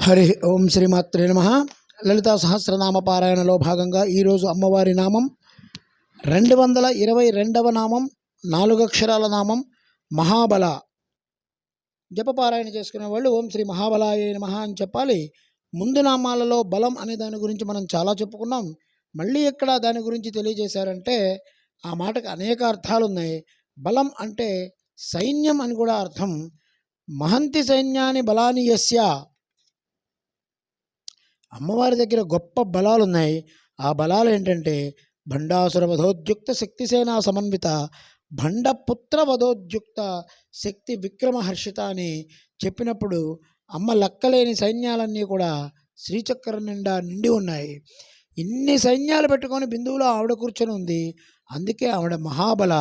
హరి ఓం శ్రీమాత్రే నమః. లలితా సహస్రనామ పారాయణలో భాగంగా ఈరోజు అమ్మవారి నామం 222వ నామం, 4 అక్షరాల నామం మహాబల. జపపారాయణ చేసుకునే వాళ్ళు ఓం శ్రీ మహాబలాయ నమః అని చెప్పాలి. ముందు నామాలలో బలం అనే దాని గురించి మనం చాలా చెప్పుకున్నాం. మళ్ళీ ఎక్కడ దాని గురించి తెలియజేశారంటే ఆ మాటకు అనేక అర్థాలు ఉన్నాయి. బలం అంటే సైన్యం అని కూడా అర్థం. మహంతి సైన్యాన్ని బలాని యస్య, అమ్మవారి దగ్గర గొప్ప బలాలు ఉన్నాయి. ఆ బలాలు ఏంటంటే భండాసుర వధోద్యుక్త శక్తిసేనా సమన్విత, భండపుత్ర వధోద్యుక్త శక్తి విక్రమహర్షిత అని చెప్పినప్పుడు అమ్మ లెక్కలేని సైన్యాలన్నీ కూడా శ్రీచక్రం నిండా నిండి ఉన్నాయి. ఇన్ని సైన్యాలు పెట్టుకొని బిందువులో ఆవిడ కూర్చొని ఉంది. అందుకే ఆవిడ మహాబల.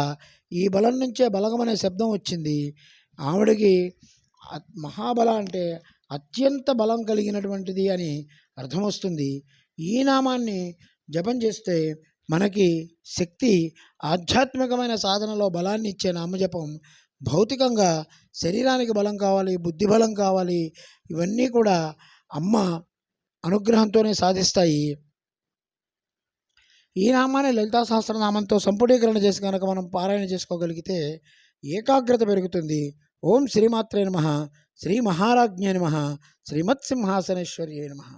ఈ బలం నుంచే బలగం అనే శబ్దం వచ్చింది. ఆవిడకి మహాబల అంటే అత్యంత బలం కలిగినటువంటిది అని అర్థం వస్తుంది. ఈ నామాన్ని జపం చేస్తే మనకి శక్తి, ఆధ్యాత్మికమైన సాధనలో బలాన్ని ఇచ్చే నామజపం. భౌతికంగా శరీరానికి బలం కావాలి, బుద్ధి బలం కావాలి, ఇవన్నీ కూడా అమ్మ అనుగ్రహంతోనే సాధిస్తాయి. ఈ నామాన్ని లలితా సహస్రనామంతో సంపుటీకరణ చేసి కనుక మనం పారాయణ చేసుకోగలిగితే ఏకాగ్రత పెరుగుతుంది. ఓం శ్రీమాత్రే నమః. శ్రీ మహారాజ్ఞే నమః. శ్రీమత్సింహాసనేశ్వర్యే నమః.